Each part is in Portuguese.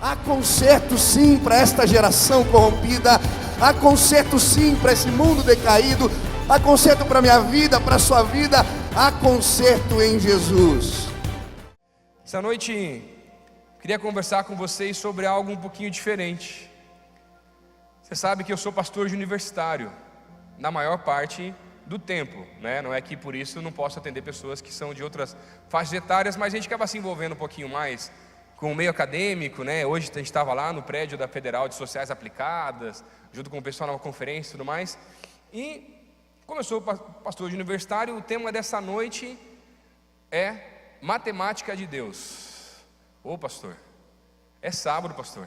Há conserto sim para esta geração corrompida. Há conserto sim para esse mundo decaído. Há conserto para a minha vida, para a sua vida. Há conserto em Jesus. Essa noite queria conversar com vocês sobre algo um pouquinho diferente. Você sabe que eu sou pastor de universitário na maior parte do tempo, né? Não é que por isso não posso atender pessoas que são de outras faixas etárias, mas a gente acaba se envolvendo um pouquinho mais com o meio acadêmico, né? Hoje a gente estava lá no prédio da Federal de Sociais Aplicadas, junto com o pessoal na conferência e tudo mais. E como eu sou pastor de universitário, o tema dessa noite é matemática de Deus. Ô pastor, é sábado, pastor.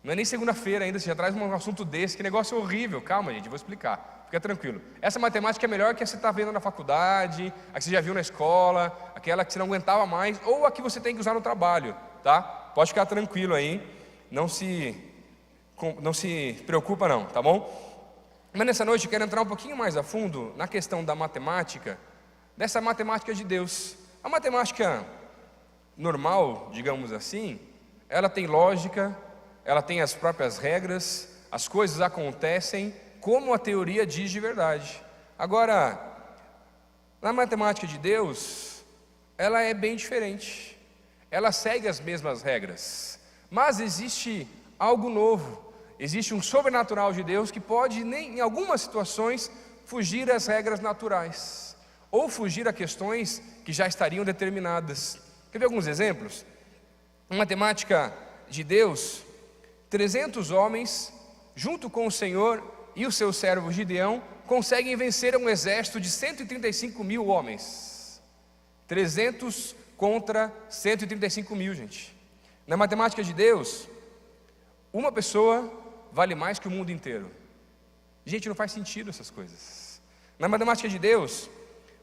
Não é nem segunda-feira ainda, você já traz um assunto desse, que negócio horrível. Calma, gente, eu vou explicar, fica tranquilo. Essa matemática é melhor que a que você está vendo na faculdade, a que você já viu na escola, aquela que você não aguentava mais, ou a que você tem que usar no trabalho, tá? Pode ficar tranquilo aí, não se preocupa não, tá bom? Mas nessa noite eu quero entrar um pouquinho mais a fundo na questão da matemática, dessa matemática de Deus. A matemática normal, digamos assim, ela tem lógica, ela tem as próprias regras, as coisas acontecem como a teoria diz de verdade. Agora, na matemática de Deus, ela é bem diferente. Ela segue as mesmas regras, mas existe algo novo. Existe um sobrenatural de Deus que pode, em algumas situações, fugir às regras naturais, ou fugir a questões que já estariam determinadas. Quer ver alguns exemplos? Na matemática de Deus, 300 homens, junto com o Senhor e o seu servo Gideão, conseguem vencer um exército de 135 mil homens. 300 contra 135 mil, gente. Na matemática de Deus, uma pessoa vale mais que o mundo inteiro. Gente, não faz sentido essas coisas. Na matemática de Deus,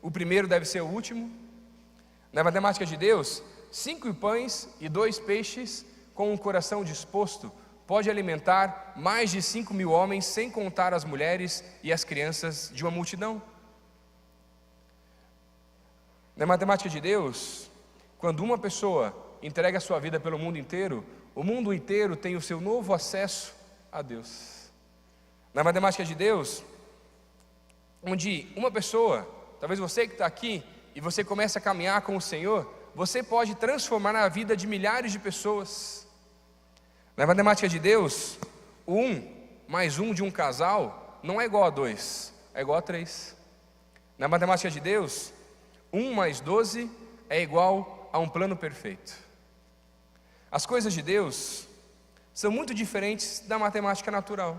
o primeiro deve ser o último. Na matemática de Deus, 5 pães e 2 peixes com um coração disposto pode alimentar mais de 5 mil homens, sem contar as mulheres e as crianças de uma multidão. Na matemática de Deus, quando uma pessoa entrega a sua vida pelo mundo inteiro, o mundo inteiro tem o seu novo acesso a Deus. Na matemática de Deus, onde uma pessoa, talvez você que está aqui, e você começa a caminhar com o Senhor, você pode transformar a vida de milhares de pessoas. Na matemática de Deus, 1 mais 1 de um casal não é igual a 2, é igual a 3. Na matemática de Deus, 1 mais 12 é igual a um plano perfeito. As coisas de Deus são muito diferentes da matemática natural.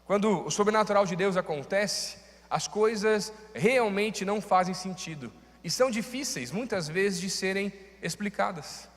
Quando o sobrenatural de Deus acontece, as coisas realmente não fazem sentido e são difíceis muitas vezes de serem explicadas.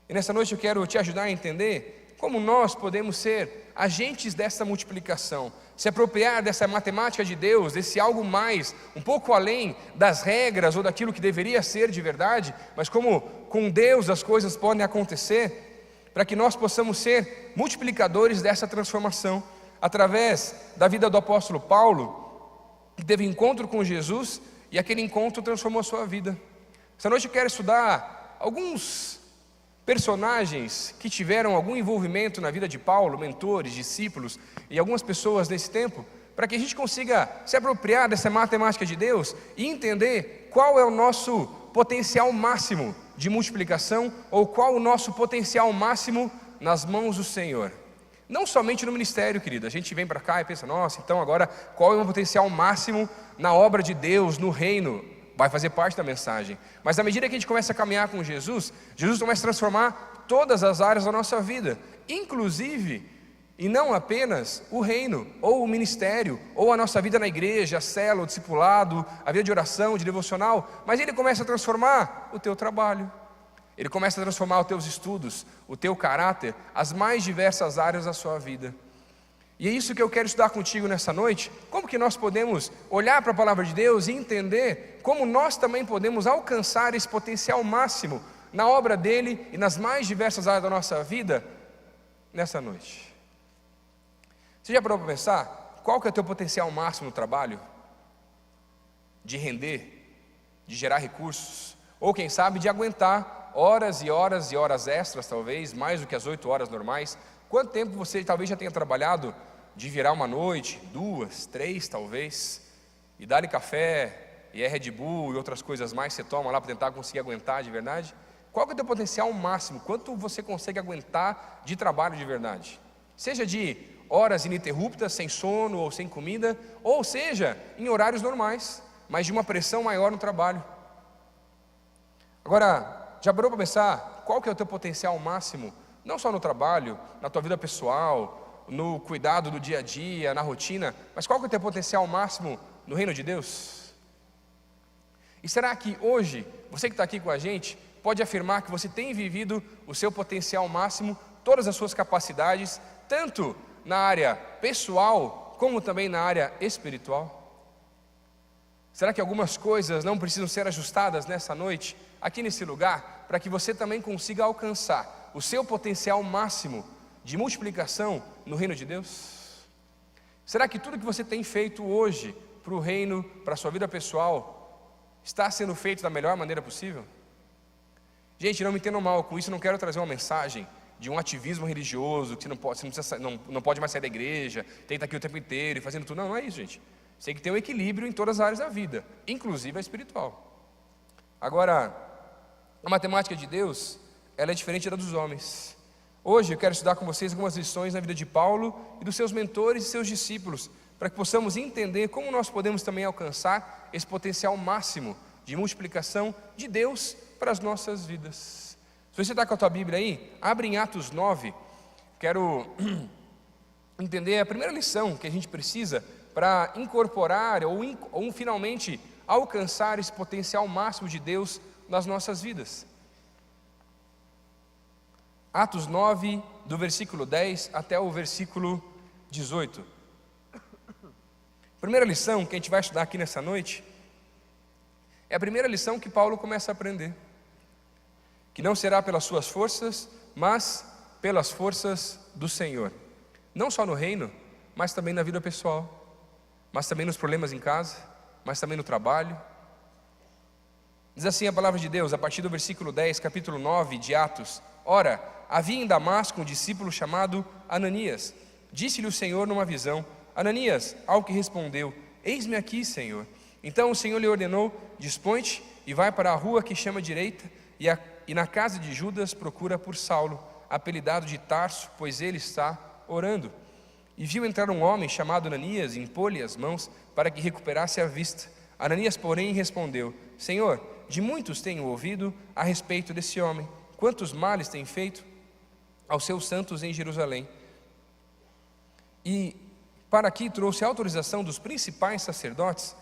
E nessa noite eu quero te ajudar a entender como nós podemos ser agentes dessa multiplicação, se apropriar dessa matemática de Deus, desse algo mais, um pouco além das regras ou daquilo que deveria ser de verdade, mas como com Deus as coisas podem acontecer, para que nós possamos ser multiplicadores dessa transformação, através da vida do apóstolo Paulo, que teve encontro com Jesus, e aquele encontro transformou a sua vida. Essa noite eu quero estudar alguns personagens que tiveram algum envolvimento na vida de Paulo, mentores, discípulos e algumas pessoas nesse tempo, para que a gente consiga se apropriar dessa matemática de Deus e entender qual é o nosso potencial máximo de multiplicação, ou qual o nosso potencial máximo nas mãos do Senhor. Não somente no ministério, querido. A gente vem para cá e pensa, nossa, então agora qual é o meu potencial máximo na obra de Deus, no reino? Vai fazer parte da mensagem. Mas à medida que a gente começa a caminhar com Jesus, Jesus começa a transformar todas as áreas da nossa vida, inclusive, e não apenas, o reino, ou o ministério, ou a nossa vida na igreja, a célula, o discipulado, a vida de oração, de devocional, mas Ele começa a transformar o teu trabalho, Ele começa a transformar os teus estudos, o teu caráter, as mais diversas áreas da sua vida. E é isso que eu quero estudar contigo nessa noite. Como que nós podemos olhar para a palavra de Deus e entender como nós também podemos alcançar esse potencial máximo na obra dele e nas mais diversas áreas da nossa vida nessa noite. Você já parou para pensar qual que é o teu potencial máximo no trabalho? De render, de gerar recursos, ou quem sabe de aguentar horas e horas e horas extras, talvez, mais do que as 8 horas normais. Quanto tempo você talvez já tenha trabalhado de virar uma noite, 2, 3 talvez, e dá-lhe café, e é Red Bull e outras coisas mais que você toma lá para tentar conseguir aguentar de verdade? Qual que é o teu potencial máximo? Quanto você consegue aguentar de trabalho de verdade? Seja de horas ininterruptas, sem sono ou sem comida, ou seja, em horários normais, mas de uma pressão maior no trabalho. Agora, já parou para pensar qual que é o teu potencial máximo? Não só no trabalho, na tua vida pessoal, no cuidado do dia a dia, na rotina, mas qual que é o teu potencial máximo no reino de Deus? E será que hoje, você que está aqui com a gente, pode afirmar que você tem vivido o seu potencial máximo, todas as suas capacidades, tanto na área pessoal, como também na área espiritual? Será que algumas coisas não precisam ser ajustadas nessa noite, aqui nesse lugar, para que você também consiga alcançar o seu potencial máximo de multiplicação no reino de Deus? Será que tudo que você tem feito hoje para o reino, para a sua vida pessoal, está sendo feito da melhor maneira possível? Gente, não me entendam mal, com isso não quero trazer uma mensagem de um ativismo religioso, que você não pode mais sair da igreja, tem que estar aqui o tempo inteiro e fazendo tudo. Não, não é isso, gente. Você tem que ter um equilíbrio em todas as áreas da vida, inclusive a espiritual. Agora, a matemática de Deus, ela é diferente da dos homens. Hoje eu quero estudar com vocês algumas lições na vida de Paulo e dos seus mentores e seus discípulos, para que possamos entender como nós podemos também alcançar esse potencial máximo de multiplicação de Deus para as nossas vidas. Se você está com a tua Bíblia aí, abre em Atos 9. Quero entender a primeira lição que a gente precisa para incorporar ou finalmente alcançar esse potencial máximo de Deus nas nossas vidas. Atos 9, do versículo 10 até o versículo 18. A primeira lição que a gente vai estudar aqui nessa noite é a primeira lição que Paulo começa a aprender, que não será pelas suas forças, mas pelas forças do Senhor, não só no reino, mas também na vida pessoal, mas também nos problemas em casa, mas também no trabalho. Diz assim a palavra de Deus, a partir do versículo 10, capítulo 9 de Atos: Ora, havia em Damasco um discípulo chamado Ananias. Disse-lhe o Senhor numa visão: Ananias, ao que respondeu: Eis-me aqui, Senhor. Então o Senhor lhe ordenou: Dispõe-te e vai para a rua que chama direita, e na casa de Judas procura por Saulo, apelidado de Tarso, pois ele está orando. E viu entrar um homem chamado Ananias, e impôs-lhe as mãos para que recuperasse a vista. Ananias, porém, respondeu: Senhor, de muitos tenho ouvido a respeito desse homem, quantos males tem feito aos seus santos em Jerusalém. E para aqui trouxe a autorização dos principais sacerdotes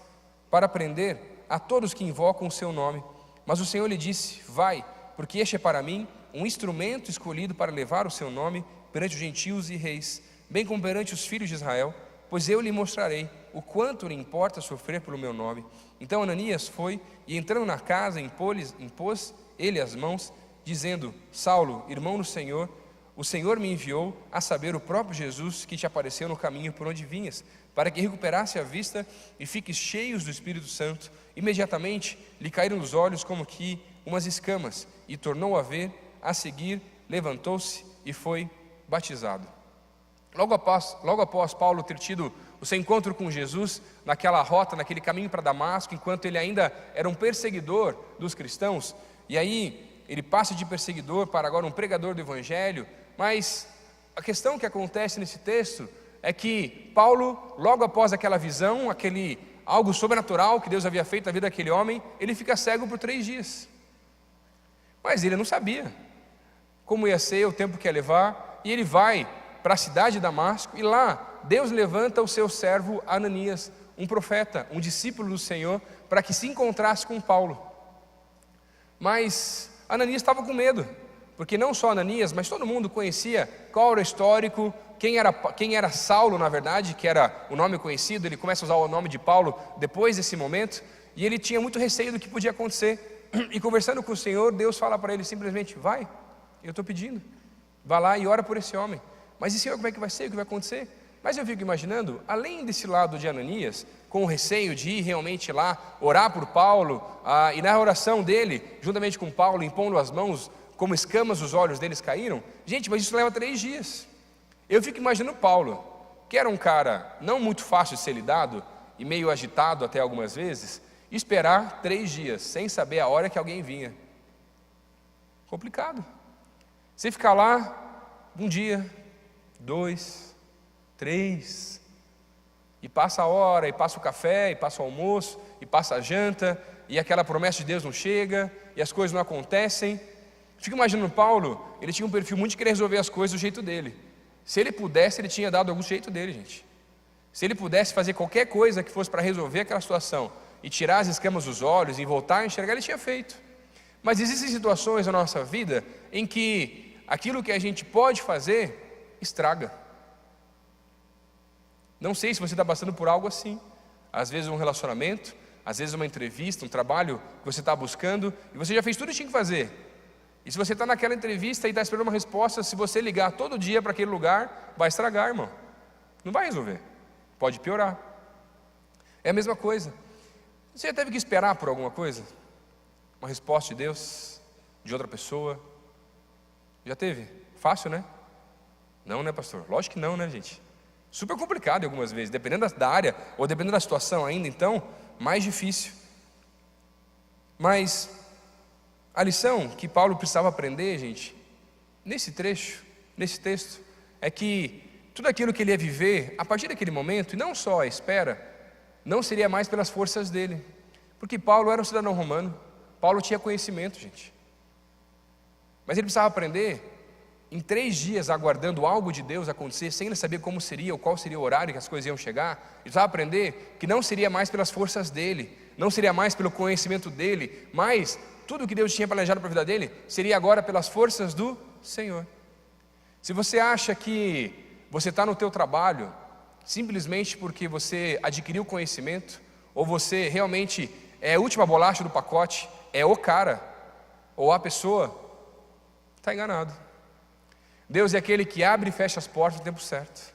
para prender a todos que invocam o seu nome. Mas o Senhor lhe disse: Vai, porque este é para mim um instrumento escolhido para levar o seu nome perante os gentios e reis, bem como perante os filhos de Israel, pois eu lhe mostrarei o quanto lhe importa sofrer pelo meu nome. Então Ananias foi, e entrando na casa, impôs ele as mãos, dizendo: Saulo, irmão do Senhor, o Senhor me enviou, a saber, o próprio Jesus, que te apareceu no caminho por onde vinhas, para que recuperasse a vista e fiques cheios do Espírito Santo. Imediatamente lhe caíram os olhos como que umas escamas, e tornou a ver. A seguir levantou-se e foi batizado. Logo após Paulo ter tido o seu encontro com Jesus, naquela rota, naquele caminho para Damasco, enquanto ele ainda era um perseguidor dos cristãos, e aí ele passa de perseguidor para agora um pregador do Evangelho. Mas a questão que acontece nesse texto é que Paulo, logo após aquela visão, algo sobrenatural que Deus havia feito na vida daquele homem, ele fica cego por 3 dias. Mas ele não sabia como ia ser, o tempo que ia levar, e ele vai para a cidade de Damasco, e lá Deus levanta o seu servo Ananias, um profeta, um discípulo do Senhor, para que se encontrasse com Paulo. Mas Ananias estava com medo, porque não só Ananias, mas todo mundo conhecia qual era o histórico, quem era Saulo, na verdade, que era o nome conhecido. Ele começa a usar o nome de Paulo depois desse momento, e ele tinha muito receio do que podia acontecer. E conversando com o Senhor, Deus fala para ele simplesmente: vai, eu estou pedindo, vá lá e ora por esse homem. Mas e Senhor, como é que vai ser, o que vai acontecer? Mas eu fico imaginando, além desse lado de Ananias, com receio de ir realmente lá orar por Paulo, e na oração dele, juntamente com Paulo, impondo as mãos, como escamas os olhos deles caíram. Gente, mas isso leva 3 dias. Eu fico imaginando Paulo, que era um cara não muito fácil de ser lidado, e meio agitado até algumas vezes, esperar 3 dias, sem saber a hora que alguém vinha. Complicado. Você ficar lá, 1 dia, 2, 3, e passa a hora, e passa o café, e passa o almoço, e passa a janta, e aquela promessa de Deus não chega, e as coisas não acontecem. Fico imaginando Paulo, ele tinha um perfil muito de querer resolver as coisas do jeito dele. Se ele pudesse, ele tinha dado algum jeito dele, gente. Se ele pudesse fazer qualquer coisa que fosse para resolver aquela situação, e tirar as escamas dos olhos, e voltar a enxergar, ele tinha feito. Mas existem situações na nossa vida, em que aquilo que a gente pode fazer, estraga. Não sei se você está passando por algo assim. Às vezes um relacionamento, às vezes uma entrevista, um trabalho que você está buscando, e você já fez tudo o que tinha que fazer. E se você está naquela entrevista e está esperando uma resposta, se você ligar todo dia para aquele lugar, vai estragar, irmão. Não vai resolver. Pode piorar. É a mesma coisa. Você já teve que esperar por alguma coisa? Uma resposta de Deus, de outra pessoa? Já teve? Fácil, né? Não, né, pastor? Lógico que não, né, gente? Super complicado algumas vezes, dependendo da área, ou dependendo da situação ainda, então, mais difícil. Mas a lição que Paulo precisava aprender, gente, nesse trecho, nesse texto, é que tudo aquilo que ele ia viver, a partir daquele momento, e não só a espera, não seria mais pelas forças dele. Porque Paulo era um cidadão romano, Paulo tinha conhecimento, gente. Mas ele precisava aprender, em 3 dias aguardando algo de Deus acontecer, sem ele saber como seria, ou qual seria o horário que as coisas iam chegar, ele precisava aprender que não seria mais pelas forças dele, não seria mais pelo conhecimento dele, mas tudo que Deus tinha planejado para a vida dele, seria agora pelas forças do Senhor. Se você acha que você está no teu trabalho, simplesmente porque você adquiriu conhecimento, ou você realmente é a última bolacha do pacote, é o cara, ou a pessoa, está enganado. Deus é aquele que abre e fecha as portas no tempo certo.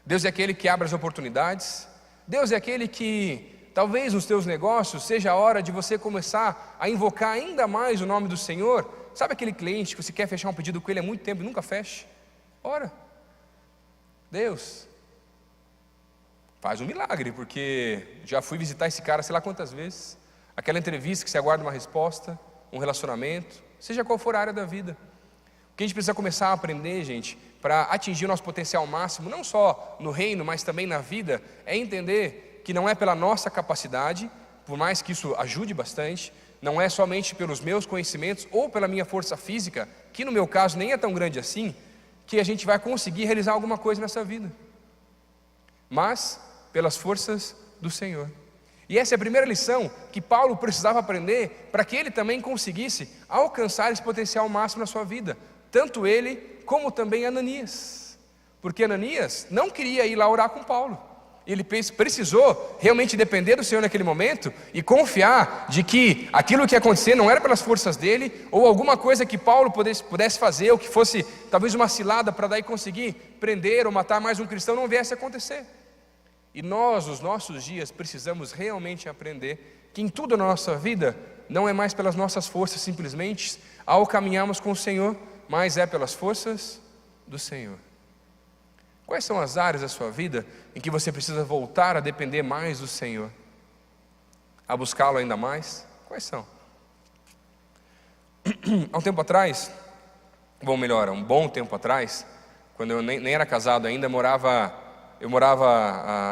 Deus é aquele que abre as oportunidades. Deus é aquele que, talvez nos teus negócios, seja a hora de você começar a invocar ainda mais o nome do Senhor. Sabe aquele cliente que você quer fechar um pedido com ele há muito tempo e nunca fecha? Ora, Deus, faz um milagre, porque já fui visitar esse cara sei lá quantas vezes. Aquela entrevista que você aguarda uma resposta, um relacionamento, seja qual for a área da vida. O que a gente precisa começar a aprender, gente, para atingir o nosso potencial máximo, não só no reino, mas também na vida, é entender que não é pela nossa capacidade, por mais que isso ajude bastante, não é somente pelos meus conhecimentos ou pela minha força física, que no meu caso nem é tão grande assim, que a gente vai conseguir realizar alguma coisa nessa vida, mas pelas forças do Senhor. E essa é a primeira lição que Paulo precisava aprender para que ele também conseguisse alcançar esse potencial máximo na sua vida, tanto ele como também Ananias, porque Ananias não queria ir lá orar com Paulo. Ele precisou realmente depender do Senhor naquele momento e confiar de que aquilo que ia acontecer não era pelas forças dele, ou alguma coisa que Paulo pudesse fazer, ou que fosse talvez uma cilada para daí conseguir prender ou matar mais um cristão, não viesse a acontecer. E nós, nos nossos dias, precisamos realmente aprender que em tudo na nossa vida não é mais pelas nossas forças simplesmente ao caminharmos com o Senhor, mas é pelas forças do Senhor. Quais são as áreas da sua vida em que você precisa voltar a depender mais do Senhor? A buscá-lo ainda mais? Quais são? Há um tempo atrás, um bom tempo atrás, quando eu nem era casado ainda,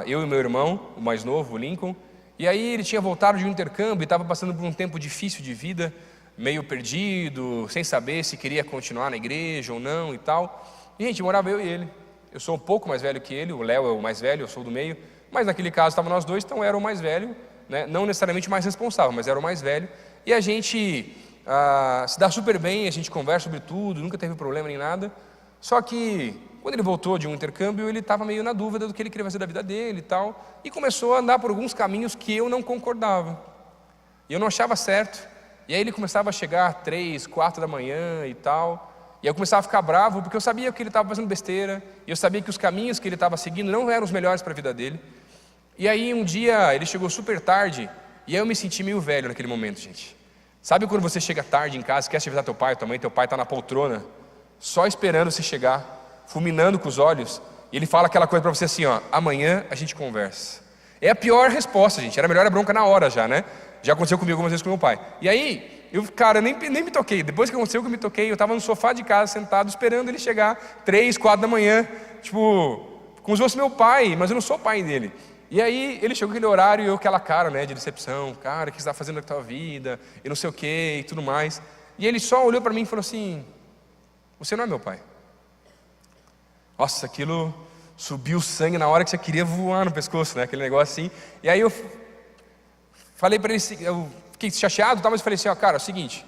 eu e meu irmão, o mais novo, o Lincoln, e aí ele tinha voltado de um intercâmbio e estava passando por um tempo difícil de vida, meio perdido, sem saber se queria continuar na igreja ou não e tal. E gente, morava eu e ele. Eu sou um pouco mais velho que ele, o Léo é o mais velho, eu sou do meio, mas naquele caso estavam nós dois, então eu era o mais velho, né? Não necessariamente o mais responsável, mas era o mais velho. E a gente se dá super bem, a gente conversa sobre tudo, nunca teve problema nem nada. Só que quando ele voltou de um intercâmbio, ele estava meio na dúvida do que ele queria fazer da vida dele e tal, e começou a andar por alguns caminhos que eu não concordava, e eu não achava certo. E aí ele começava a chegar 3, 4 da manhã e tal, e eu começava a ficar bravo, porque eu sabia que ele estava fazendo besteira, e eu sabia que os caminhos que ele estava seguindo não eram os melhores para a vida dele. E aí um dia ele chegou super tarde, e aí eu me senti meio velho naquele momento, gente. Sabe quando você chega tarde em casa, quer te avisar teu pai, tua mãe, teu pai está na poltrona, só esperando você chegar, fulminando com os olhos, e ele fala aquela coisa para você assim, ó, amanhã a gente conversa. É a pior resposta, gente, era melhor a bronca na hora já, né? Já aconteceu comigo algumas vezes com meu pai. E aí, eu nem me toquei, depois que aconteceu que eu me toquei, eu estava no sofá de casa, sentado, esperando ele chegar, 3, 4 da manhã, tipo, como se fosse meu pai, mas eu não sou pai dele. E aí ele chegou aquele horário e eu aquela cara, né, de decepção, cara, o que você está fazendo na tua vida, e não sei o que, e tudo mais. E ele só olhou para mim e falou assim, você não é meu pai. Nossa, aquilo subiu o sangue na hora que você queria voar no pescoço, né, aquele negócio assim. E aí eu falei para ele, eu fiquei chateado, mas eu falei assim, ó, cara, é o seguinte,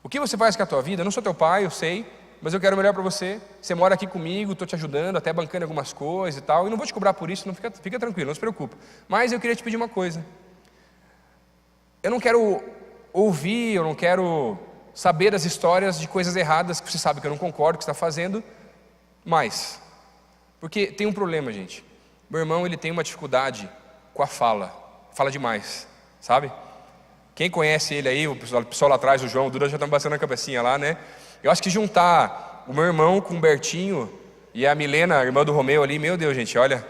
o que você faz com a tua vida, eu não sou teu pai, eu sei, mas eu quero o melhor para você, você mora aqui comigo, estou te ajudando, até bancando algumas coisas e tal, e não vou te cobrar por isso, não fica tranquilo, não se preocupa. Mas eu queria te pedir uma coisa, eu não quero ouvir, eu não quero saber das histórias de coisas erradas que você sabe que eu não concordo, que você está fazendo, mas, porque tem um problema, gente, meu irmão ele tem uma dificuldade com a fala demais, sabe? Quem conhece ele aí, o pessoal lá atrás, o João, o Duda já estão passando a cabecinha lá, né? Eu acho que juntar o meu irmão com o Bertinho e a Milena, a irmã do Romeu ali, meu Deus, gente, olha,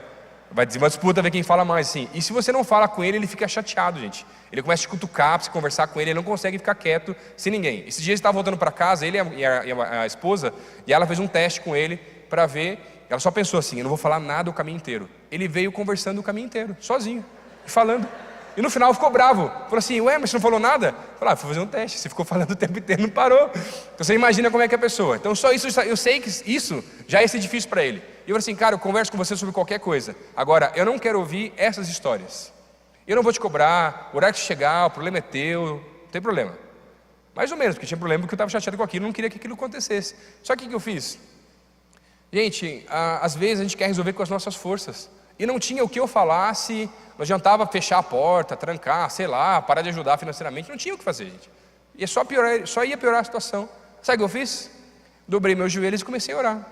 vai dizer uma disputa ver quem fala mais, assim. E se você não fala com ele, ele fica chateado, gente. Ele começa a te cutucar, pra você conversar com ele, ele não consegue ficar quieto sem ninguém. Esse dia ele estava voltando para casa, ele e a esposa, e ela fez um teste com ele para ver. Ela só pensou assim, eu não vou falar nada o caminho inteiro. Ele veio conversando o caminho inteiro, sozinho, falando. E no final ficou bravo, falou assim, ué, mas você não falou nada? Falei, fui fazer um teste, você ficou falando o tempo inteiro, não parou. Então você imagina como é que é a pessoa. Então só isso, eu sei que isso já ia ser difícil para ele. E eu falei assim, cara, eu converso com você sobre qualquer coisa. Agora, eu não quero ouvir essas histórias. Eu não vou te cobrar, o horário que chegar, o problema é teu, não tem problema. Mais ou menos, porque tinha problema porque eu estava chateado com aquilo, não queria que aquilo acontecesse. Só que o que eu fiz? Gente, às vezes a gente quer resolver com as nossas forças. E não tinha o que eu falasse, não adiantava fechar a porta, trancar, sei lá, parar de ajudar financeiramente, não tinha o que fazer, gente. E só ia piorar a situação. Sabe o que eu fiz? Dobrei meus joelhos e comecei a orar.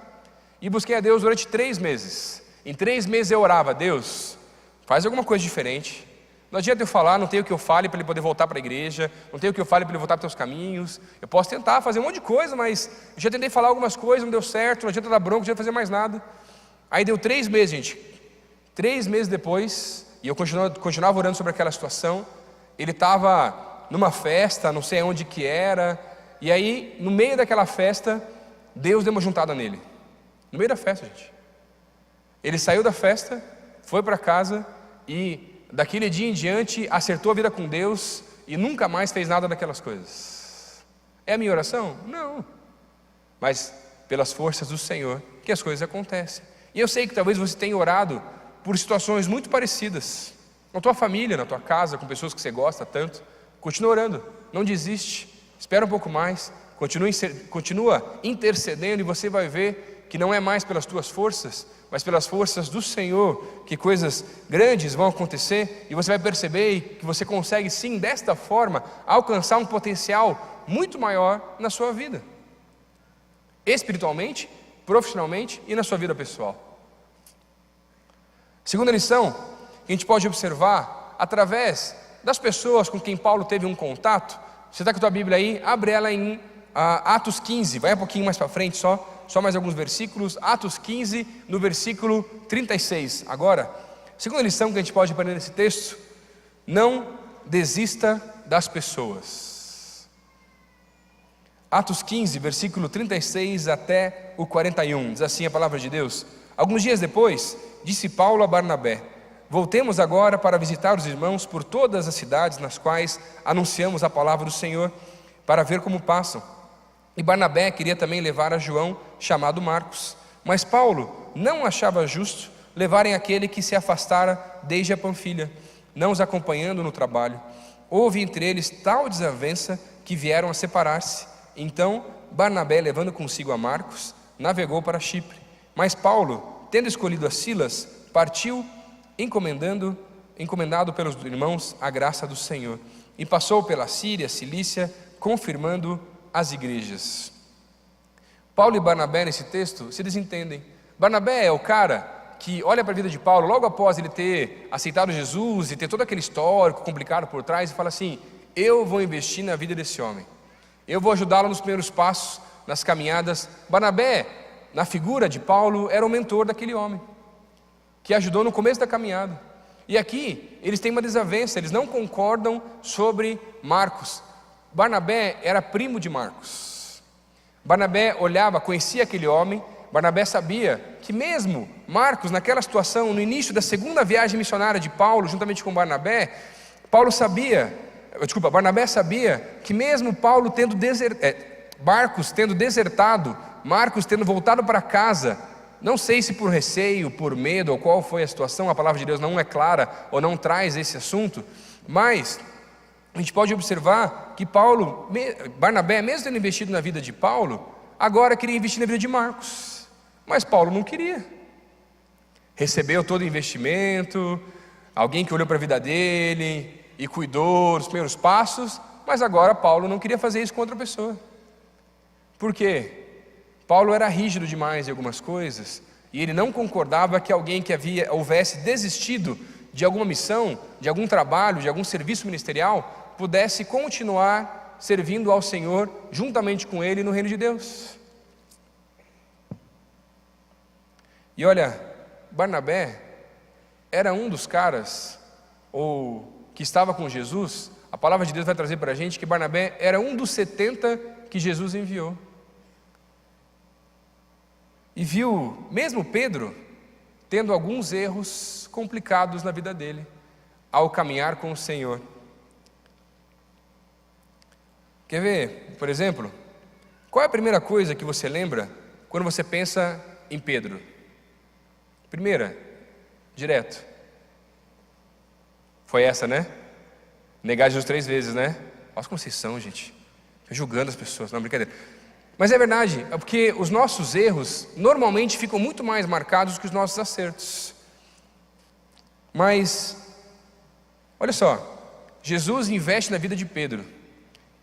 E busquei a Deus durante 3 meses. Em 3 meses eu orava, Deus, faz alguma coisa diferente. Não adianta eu falar, não tem o que eu fale para ele poder voltar para a igreja, não tem o que eu fale para ele voltar para os teus caminhos. Eu posso tentar fazer um monte de coisa, mas eu já tentei falar algumas coisas, não deu certo, não adianta dar bronca, não adianta fazer mais nada. Aí deu 3 meses, gente. 3 meses depois, e eu continuava orando sobre aquela situação. Ele estava numa festa, não sei onde que era, e aí, no meio daquela festa, Deus deu uma juntada nele. No meio da festa, gente. Ele saiu da festa, foi para casa, e daquele dia em diante, acertou a vida com Deus, e nunca mais fez nada daquelas coisas. É a minha oração? Não. Mas, pelas forças do Senhor, que as coisas acontecem. E eu sei que talvez você tenha orado por situações muito parecidas, na tua família, na tua casa, com pessoas que você gosta tanto. Continua orando, não desiste, espera um pouco mais, continua intercedendo, e você vai ver que não é mais pelas tuas forças, mas pelas forças do Senhor, que coisas grandes vão acontecer, e você vai perceber que você consegue sim, desta forma, alcançar um potencial muito maior na sua vida, espiritualmente, profissionalmente e na sua vida pessoal. Segunda lição, que a gente pode observar através das pessoas com quem Paulo teve um contato. Você está com a tua Bíblia aí? Abre ela em Atos 15, vai um pouquinho mais para frente só mais alguns versículos. Atos 15, no versículo 36. Agora, segunda lição que a gente pode aprender nesse texto: não desista das pessoas. Atos 15, versículo 36 até o 41, diz assim a palavra de Deus. Alguns dias depois, disse Paulo a Barnabé: voltemos agora para visitar os irmãos por todas as cidades nas quais anunciamos a palavra do Senhor, para ver como passam. E Barnabé queria também levar a João, chamado Marcos, mas Paulo não achava justo levarem aquele que se afastara desde a Panfilha, não os acompanhando no trabalho. Houve entre eles tal desavença que vieram a separar-se. Então Barnabé, levando consigo a Marcos, navegou para Chipre. Mas Paulo, tendo escolhido a Silas, partiu, encomendado pelos irmãos a graça do Senhor, e passou pela Síria, Cilícia, confirmando as igrejas. Paulo e Barnabé nesse texto se desentendem. Barnabé é o cara que olha para a vida de Paulo, logo após ele ter aceitado Jesus e ter todo aquele histórico complicado por trás, e fala assim: eu vou investir na vida desse homem, eu vou ajudá-lo nos primeiros passos, nas caminhadas. Barnabé, na figura de Paulo, era o mentor daquele homem, que ajudou no começo da caminhada. E aqui, eles têm uma desavença, eles não concordam sobre Marcos. Barnabé era primo de Marcos. Barnabé olhava, conhecia aquele homem. Barnabé sabia que mesmo Marcos, naquela situação, no início da segunda viagem missionária de Paulo, juntamente com Barnabé, Barnabé sabia que mesmo Paulo Marcos tendo desertado, Marcos tendo voltado para casa, não sei se por receio, por medo, ou qual foi a situação, a palavra de Deus não é clara, ou não traz esse assunto, mas a gente pode observar que Barnabé, mesmo tendo investido na vida de Paulo, agora queria investir na vida de Marcos, mas Paulo não queria. Recebeu todo o investimento, alguém que olhou para a vida dele e cuidou dos primeiros passos, mas agora Paulo não queria fazer isso com outra pessoa. Por quê? Paulo era rígido demais em algumas coisas, e ele não concordava que alguém que houvesse desistido de alguma missão, de algum trabalho, de algum serviço ministerial, pudesse continuar servindo ao Senhor juntamente com ele no reino de Deus. E olha, Barnabé era um dos caras, que estava com Jesus. A palavra de Deus vai trazer para a gente que Barnabé era um dos 70 que Jesus enviou. E viu, mesmo Pedro, tendo alguns erros complicados na vida dele, ao caminhar com o Senhor. Quer ver, por exemplo, qual é a primeira coisa que você lembra quando você pensa em Pedro? Primeira, direto. Foi essa, né? Negar Jesus 3 vezes, né? Olha como vocês são, gente. Julgando as pessoas, não, brincadeira. Mas é verdade, é porque os nossos erros normalmente ficam muito mais marcados que os nossos acertos. Mas, olha só, Jesus investe na vida de Pedro.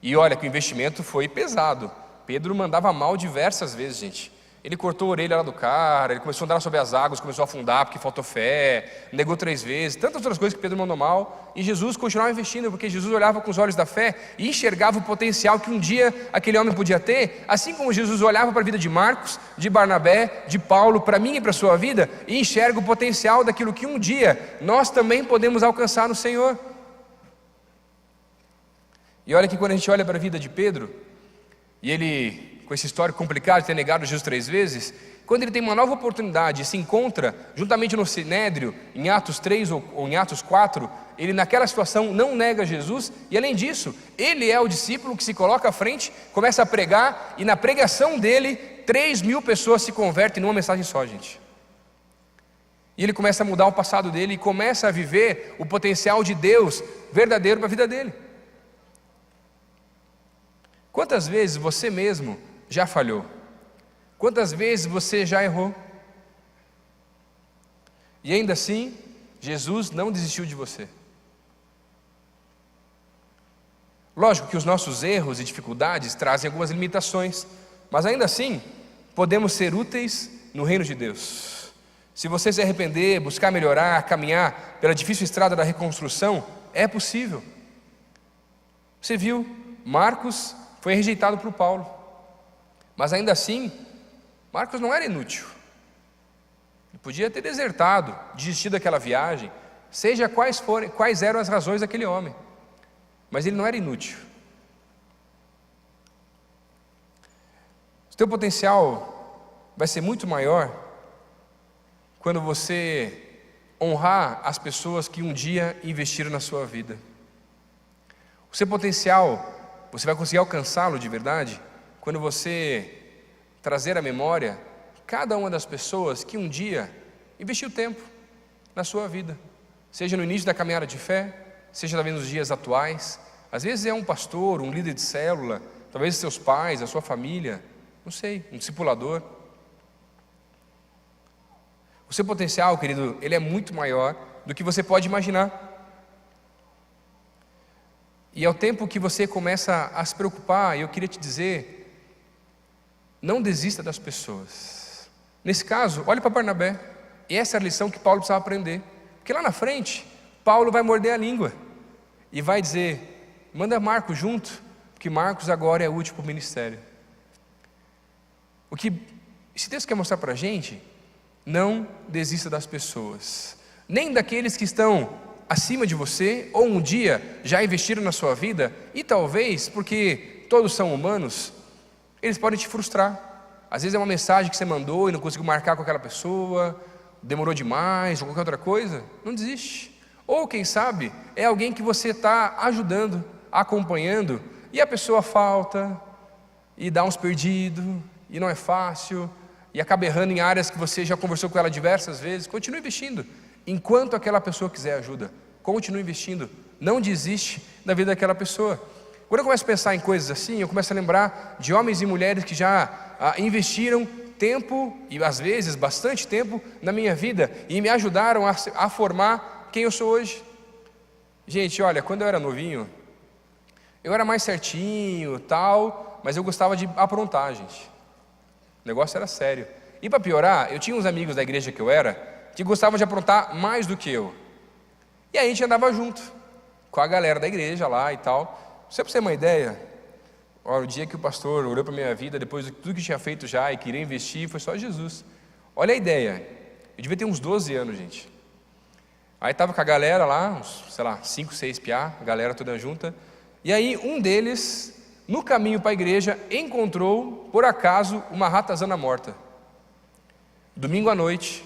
E olha que o investimento foi pesado. Pedro mandava mal diversas vezes, gente. Ele cortou a orelha lá do cara, ele começou a andar sobre as águas, começou a afundar porque faltou fé, negou 3 vezes, tantas outras coisas que Pedro mandou mal, e Jesus continuava investindo, porque Jesus olhava com os olhos da fé e enxergava o potencial que um dia aquele homem podia ter, assim como Jesus olhava para a vida de Marcos, de Barnabé, de Paulo, para mim e para a sua vida, e enxerga o potencial daquilo que um dia nós também podemos alcançar no Senhor. E olha que quando a gente olha para a vida de Pedro, e ele, com esse histórico complicado de ter negado Jesus 3 vezes, quando ele tem uma nova oportunidade e se encontra juntamente no Sinédrio, em Atos 3 ou em Atos 4, ele naquela situação não nega Jesus, e além disso, ele é o discípulo que se coloca à frente, começa a pregar, e na pregação dele, 3.000 pessoas se convertem numa mensagem só, gente. E ele começa a mudar o passado dele, e começa a viver o potencial de Deus verdadeiro para a vida dele. Quantas vezes você mesmo já falhou? Quantas vezes você já errou? E ainda assim, Jesus não desistiu de você. Lógico que os nossos erros e dificuldades trazem algumas limitações, mas ainda assim, podemos ser úteis no reino de Deus. Se você se arrepender, buscar melhorar, caminhar pela difícil estrada da reconstrução, é possível. Você viu, Marcos foi rejeitado por Paulo, mas ainda assim, Marcos não era inútil. Ele podia ter desertado, desistido daquela viagem, seja quais eram as razões daquele homem, mas ele não era inútil. O teu potencial vai ser muito maior quando você honrar as pessoas que um dia investiram na sua vida. O seu potencial, você vai conseguir alcançá-lo de verdade quando você trazer à memória cada uma das pessoas que um dia investiu tempo na sua vida, seja no início da caminhada de fé, seja também nos dias atuais. Às vezes é um pastor, um líder de célula, talvez seus pais, a sua família, não sei, um discipulador. O seu potencial, querido, ele é muito maior do que você pode imaginar. E ao tempo que você começa a se preocupar, eu queria te dizer, não desista das pessoas. Nesse caso, olhe para Barnabé. E essa é a lição que Paulo precisava aprender. Porque lá na frente, Paulo vai morder a língua e vai dizer: manda Marcos junto, porque Marcos agora é útil para o ministério. O que esse texto quer mostrar para a gente: não desista das pessoas, nem daqueles que estão acima de você, ou um dia já investiram na sua vida, e talvez, porque todos são humanos, eles podem te frustrar. Às vezes é uma mensagem que você mandou e não conseguiu marcar com aquela pessoa, demorou demais, ou qualquer outra coisa. Não desiste. Ou quem sabe, é alguém que você está ajudando, acompanhando, e a pessoa falta, e dá uns perdidos, e não é fácil, e acaba errando em áreas que você já conversou com ela diversas vezes. Continue investindo, enquanto aquela pessoa quiser ajuda. Continue investindo, não desiste da vida daquela pessoa. Quando eu começo a pensar em coisas assim, eu começo a lembrar de homens e mulheres que já investiram tempo, e às vezes bastante tempo, na minha vida, e me ajudaram a formar quem eu sou hoje. Gente, olha, quando eu era novinho, eu era mais certinho, tal, mas eu gostava de aprontar, gente. O negócio era sério. E para piorar, eu tinha uns amigos da igreja que eu era, que gostavam de aprontar mais do que eu. E aí a gente andava junto, com a galera da igreja lá e tal. Só para você ter uma ideia, o dia que o pastor olhou para a minha vida, depois de tudo que tinha feito já e queria investir, foi só Jesus. Olha a ideia, eu devia ter uns 12 anos, gente. Aí estava com a galera lá, uns, sei lá, 5, 6 piá, a galera toda junta. E aí um deles, no caminho para a igreja, encontrou, por acaso, uma ratazana morta. Domingo à noite.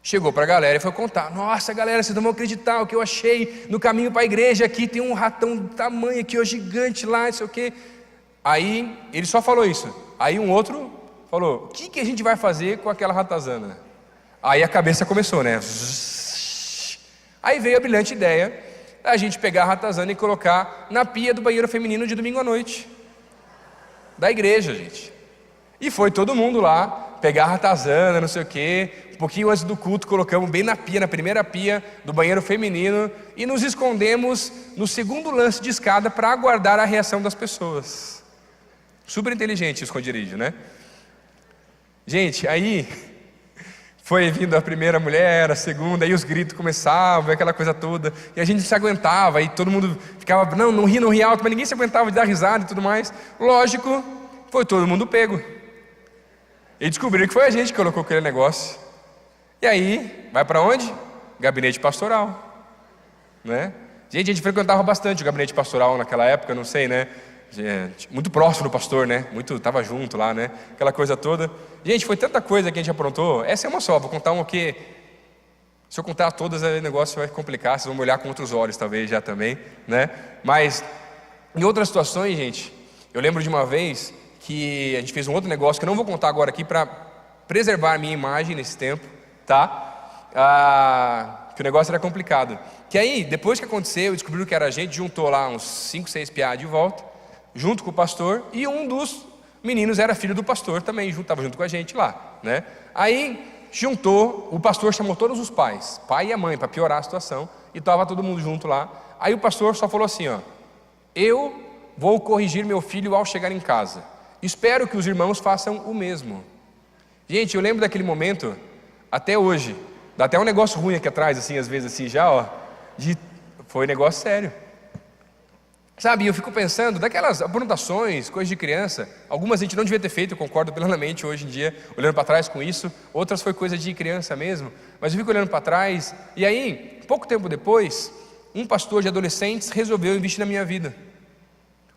Chegou para a galera e foi contar: nossa galera, vocês não vão acreditar o que eu achei no caminho para a igreja, aqui tem um ratão do tamanho aqui, ó, gigante lá, não sei o quê. Aí, ele só falou isso. Aí um outro falou: o que a gente vai fazer com aquela ratazana? Aí a cabeça começou, né? Aí veio a brilhante ideia da gente pegar a ratazana e colocar na pia do banheiro feminino de domingo à noite da igreja, gente. E foi todo mundo lá pegar a ratazana, não sei o quê. Um pouquinho antes do culto, colocamos bem na pia, na primeira pia do banheiro feminino, e nos escondemos no segundo lance de escada para aguardar a reação das pessoas. Super inteligente o esconderijo, né? Gente, aí foi vindo a primeira mulher, a segunda, aí os gritos começavam, aquela coisa toda, e a gente não se aguentava, aí todo mundo ficava, não ri alto, mas ninguém se aguentava de dar risada e tudo mais. Lógico, foi todo mundo pego. E descobriram que foi a gente que colocou aquele negócio. E aí, vai para onde? Gabinete pastoral, né? Gente, a gente frequentava bastante o gabinete pastoral naquela época, não sei, né? Muito próximo do pastor, né? Tava junto lá, né? Aquela coisa toda. Gente, foi tanta coisa que a gente aprontou. Essa é uma só, vou contar uma que, se eu contar todas, o negócio vai complicar. Vocês vão me olhar com outros olhos, talvez, já também, né? Mas, em outras situações, gente, eu lembro de uma vez que a gente fez um outro negócio, que eu não vou contar agora aqui, para preservar a minha imagem nesse tempo, tá? Que o negócio era complicado. Que aí, depois que aconteceu, descobriram que era a gente, juntou lá uns 5, 6 piá de volta, junto com o pastor, e um dos meninos era filho do pastor também, estava junto com a gente lá, né? Aí juntou, o pastor chamou todos os pais, pai e a mãe, para piorar a situação, e estava todo mundo junto lá. Aí o pastor só falou assim, ó: eu vou corrigir meu filho ao chegar em casa, espero que os irmãos façam o mesmo. Gente, eu lembro daquele momento até hoje. Dá até um negócio ruim aqui atrás, assim, às vezes assim, já, ó, foi um negócio sério. Sabe, eu fico pensando, daquelas aprontações, coisas de criança, algumas a gente não devia ter feito, eu concordo plenamente hoje em dia, olhando para trás com isso, outras foi coisa de criança mesmo, mas eu fico olhando para trás, e aí, pouco tempo depois, um pastor de adolescentes resolveu investir na minha vida.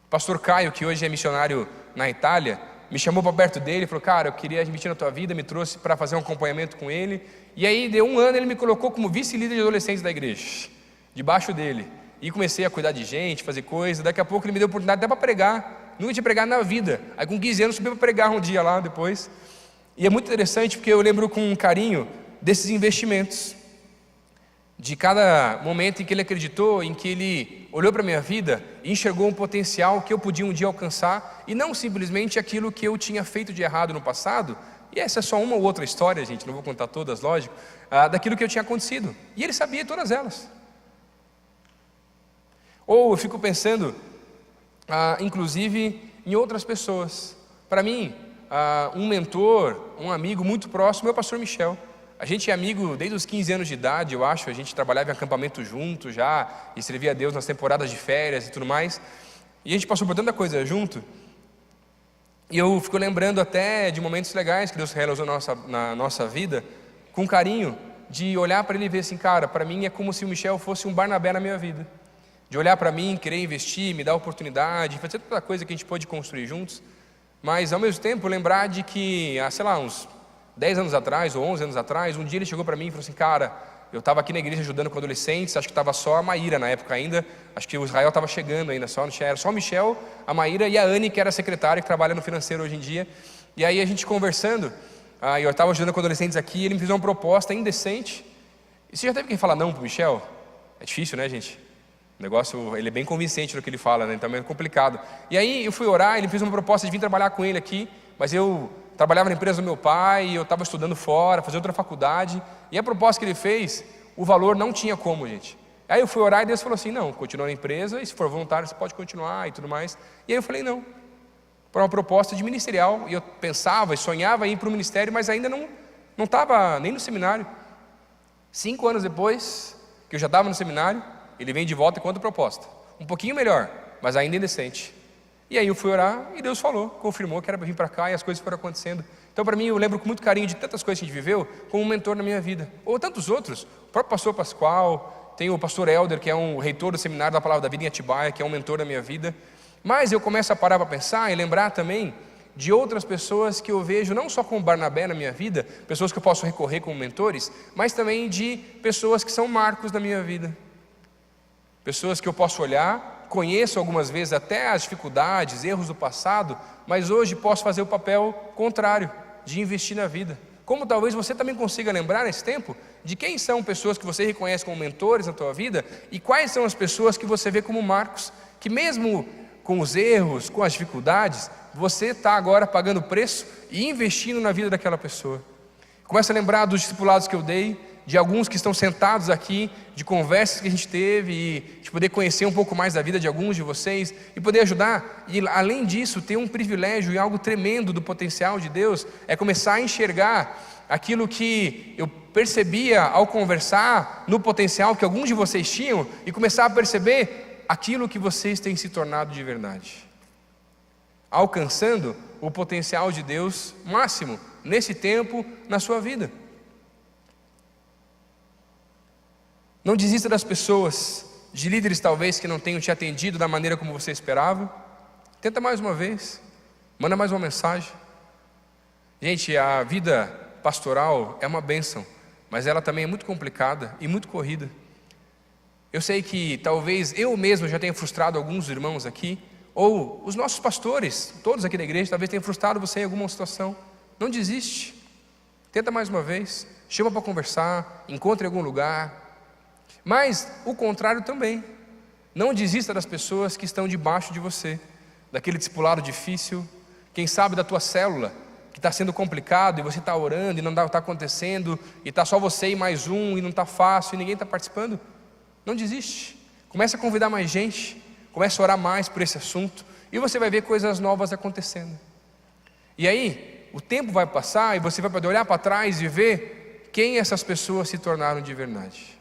O pastor Caio, que hoje é missionário na Itália, me chamou para perto dele e falou: cara, eu queria investir na tua vida, me trouxe para fazer um acompanhamento com ele. E aí, deu um ano, ele me colocou como vice-líder de adolescentes da igreja, debaixo dele. E comecei a cuidar de gente, fazer coisa. Daqui a pouco ele me deu a oportunidade até para pregar. Nunca tinha pregado na vida. Aí com 15 anos subi para pregar um dia lá depois. E é muito interessante porque eu lembro com carinho desses investimentos, de cada momento em que ele acreditou, em que ele olhou para a minha vida e enxergou um potencial que eu podia um dia alcançar, e não simplesmente aquilo que eu tinha feito de errado no passado. E essa é só uma ou outra história, gente, não vou contar todas, lógico, daquilo que eu tinha acontecido. E ele sabia todas elas. Ou eu fico pensando, inclusive, em outras pessoas. Para mim, um mentor, um amigo muito próximo, é o pastor Michel. A gente é amigo desde os 15 anos de idade, eu acho. A gente trabalhava em acampamento junto já, e servia a Deus nas temporadas de férias e tudo mais. E a gente passou por tanta coisa junto. E eu fico lembrando até de momentos legais que Deus realizou na nossa vida, com carinho, de olhar para ele e ver assim, cara, para mim é como se o Michel fosse um Barnabé na minha vida. De olhar para mim, querer investir, me dar oportunidade, fazer tanta coisa que a gente pôde construir juntos. Mas ao mesmo tempo lembrar de que, sei lá, uns 10 anos atrás ou 11 anos atrás, um dia ele chegou para mim e falou assim, cara, eu estava aqui na igreja ajudando com adolescentes, acho que estava só a Maíra na época ainda, acho que o Israel estava chegando ainda, era só o Michel, a Maíra e a Anne, que era a secretária, que trabalha no financeiro hoje em dia. E aí a gente conversando, eu estava ajudando com adolescentes aqui, ele me fez uma proposta indecente. E você já teve que falar não pro Michel? É difícil, né, gente? O negócio, ele é bem convincente no que ele fala, né? Então é complicado. E aí eu fui orar, ele fez uma proposta de vir trabalhar com ele aqui, mas eu trabalhava na empresa do meu pai, eu estava estudando fora, fazia outra faculdade, e a proposta que ele fez, o valor não tinha como, gente. Aí eu fui orar e Deus falou assim, não, continua na empresa, e se for voluntário você pode continuar e tudo mais. E aí eu falei não, para uma proposta de ministerial, e eu pensava e sonhava em ir para o ministério, mas ainda não estava nem no seminário. 5 anos depois, que eu já estava no seminário, ele vem de volta com outra proposta, um pouquinho melhor, mas ainda indecente. E aí eu fui orar e Deus falou, confirmou que era para vir para cá, e as coisas foram acontecendo. Então para mim eu lembro com muito carinho de tantas coisas que a gente viveu, como um mentor na minha vida, ou tantos outros, o próprio pastor Pascoal, tem o pastor Helder, que é um reitor do seminário da Palavra da Vida em Atibaia, que é um mentor da minha vida. Mas eu começo a parar para pensar e lembrar também de outras pessoas que eu vejo não só como Barnabé na minha vida, pessoas que eu posso recorrer como mentores, mas também de pessoas que são marcos da minha vida, pessoas que eu posso olhar, conheço algumas vezes até as dificuldades, erros do passado, mas hoje posso fazer o papel contrário, de investir na vida. Como talvez você também consiga lembrar nesse tempo de quem são pessoas que você reconhece como mentores na tua vida e quais são as pessoas que você vê como marcos, que mesmo com os erros, com as dificuldades, você está agora pagando preço e investindo na vida daquela pessoa. Começa a lembrar dos discipulados que eu dei, de alguns que estão sentados aqui, de conversas que a gente teve, e de poder conhecer um pouco mais da vida de alguns de vocês, e poder ajudar, e além disso, ter um privilégio e algo tremendo do potencial de Deus, é começar a enxergar aquilo que eu percebia ao conversar, no potencial que alguns de vocês tinham, e começar a perceber aquilo que vocês têm se tornado de verdade, alcançando o potencial de Deus máximo, nesse tempo, na sua vida. Não desista das pessoas, de líderes talvez que não tenham te atendido da maneira como você esperava. Tenta mais uma vez, manda mais uma mensagem. Gente, a vida pastoral é uma bênção, mas ela também é muito complicada e muito corrida. Eu sei que talvez eu mesmo já tenha frustrado alguns irmãos aqui, ou os nossos pastores, todos aqui da igreja, talvez tenham frustrado você em alguma situação. Não desiste, tenta mais uma vez, chama para conversar, encontre em algum lugar. Mas o contrário também, não desista das pessoas que estão debaixo de você, daquele discipulado difícil, quem sabe da tua célula, que está sendo complicado, e você está orando, e não está acontecendo, e está só você e mais um, e não está fácil, e ninguém está participando. Não desiste, comece a convidar mais gente, comece a orar mais por esse assunto, e você vai ver coisas novas acontecendo. E aí, o tempo vai passar, e você vai poder olhar para trás e ver quem essas pessoas se tornaram de verdade.